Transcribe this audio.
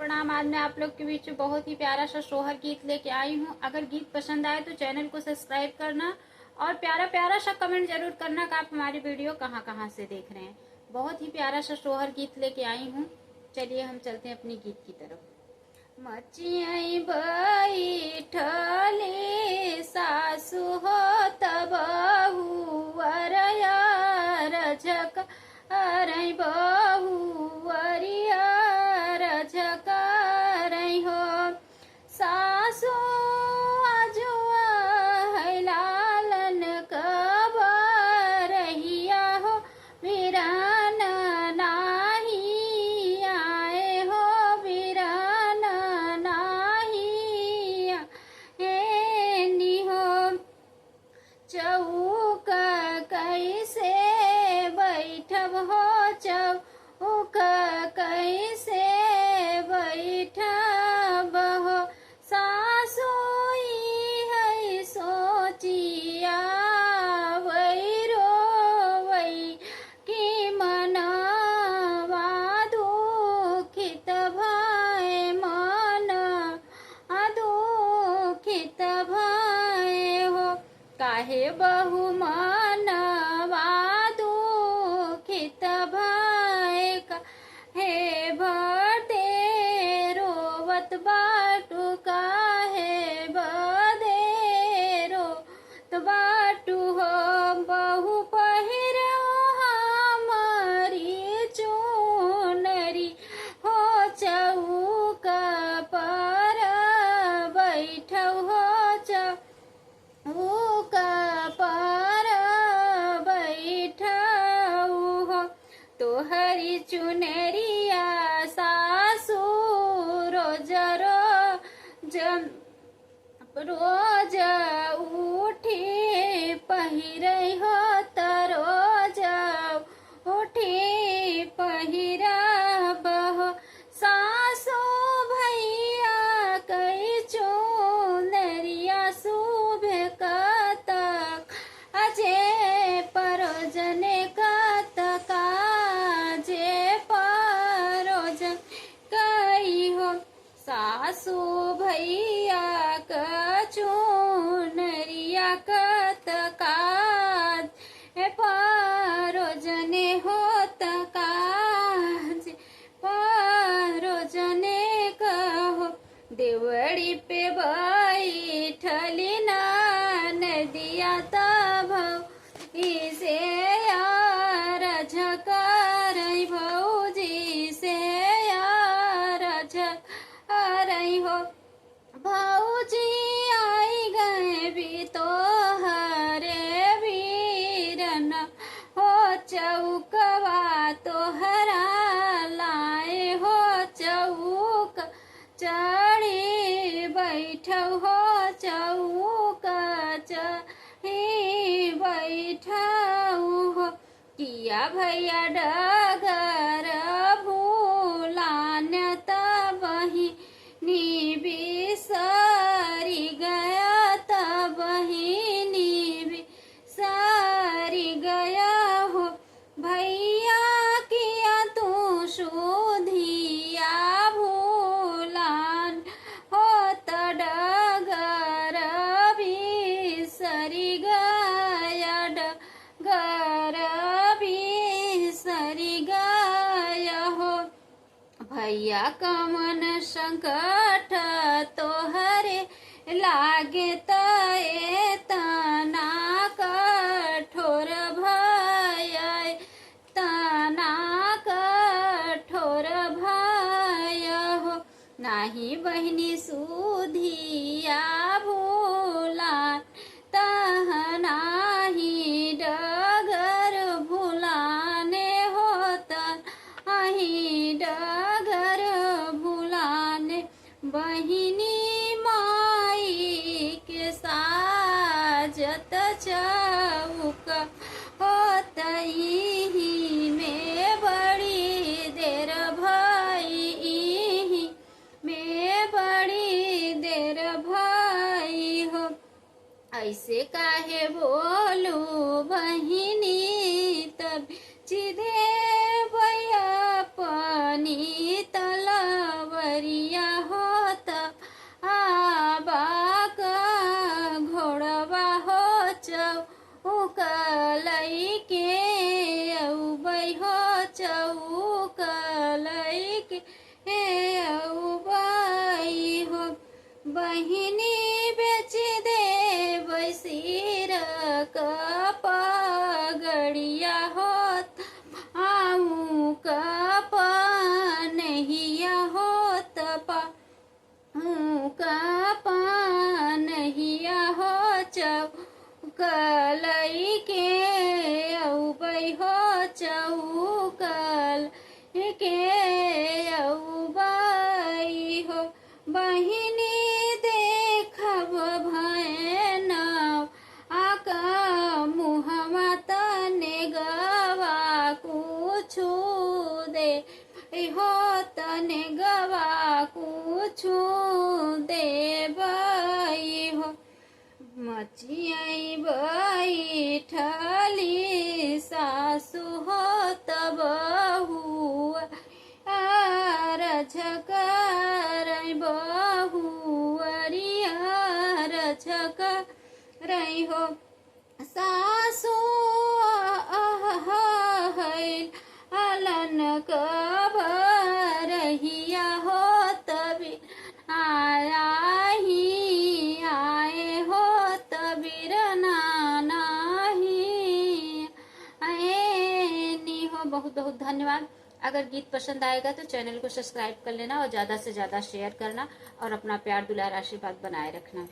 प्रणाम। आज मैं आप लोग के बीच में बहुत ही प्यारा सा सोहर गीत लेके आई हूँ। अगर गीत पसंद आए तो चैनल को सब्सक्राइब करना और प्यारा प्यारा सा कमेंट जरूर करना कि आप हमारी वीडियो कहाँ कहाँ से देख रहे हैं। बहुत ही प्यारा सा सोहर गीत लेके आई हूँ। चलिए हम चलते हैं अपनी गीत की तरफ। मचियाई बैठले सासु हो बहुवरिया रझक अरै बहुवरिया रझक अरै हो सासु अजुआ है लालन कबरहिया हो वीरान नाही आए हो वीरान नाही हे निहो चौक कैसे बैठब हो चौक कैसे बैठब हो सासु है सोचिया वैरो वै कि मनवा दुखित भय मन दुखित भय हो काहे बहु मनवा दुखित भय हे बदे रोवत बाटू काहे बदे रोवत बाटू हो बहु पहिरो हमारी चुनरी हो चौक पर बैठौ हो चौक पर बैठौ हो तोहरी चुनरिया सासु रोज रोज उठी पहिरै हो त रोज उठी पहिरब हो सासु भैया कै चुनरिया शुभ कतक अजे परोजने कतक जे परोजन कई हो सासु भैया चुनरिया कतका परोजने होत काज परोजने कहो देवड़ी पे बैठली ना नदिया तब इसे यार झकरई भौजी से यार झकरई हो भौजी आई गए भी तो हरे वीरन हो चौकवा तोहरा लाए हो चौक चढ़ी बैठौ हो चौक चढ़ी बैठौ हो किया भैया डगर भूलान तबही बिसरी गया तबही बिसरी गया हो भैया किया तू सुधिया भूलान हो तडगर बिसरी गया डगर बिसरी गया हो भैया कमन संकट तोहरे लागे तए तना कठोर भय तना कठोर भय हो नाही बहिनी सुधिया भूला तह नाही डगर भूलाने होता अही डगर भूलाने बहिनी माई के साजत चौक होतई में बड़ी देर भई में बड़ी देर भई हो ऐसे काहे बोलू बहिनी तब चिदे भैया पानी तलवरी हे औबाई हो बहिनी बेच दे सिर कपगड़िया होत आऊँ कपनहिया होत कपनहिया हो चौकलई के औबई हो चौकल के औबई हो बहिनी देखब भैनव आका मुहमा तने गवा कुछु दे हो तने गवा कुछु देबई हो मचियाई बैठली सासु हो तब रझकर बहुअरिया रझकर हो सासु अलन कबरहिया हो तभी आया ही आए हो तबीर नाही आए नी हो। बहुत बहुत धन्यवाद। अगर गीत पसंद आएगा तो चैनल को सब्सक्राइब कर लेना और ज़्यादा से ज़्यादा शेयर करना और अपना प्यार दुलार आशीर्वाद बनाए रखना।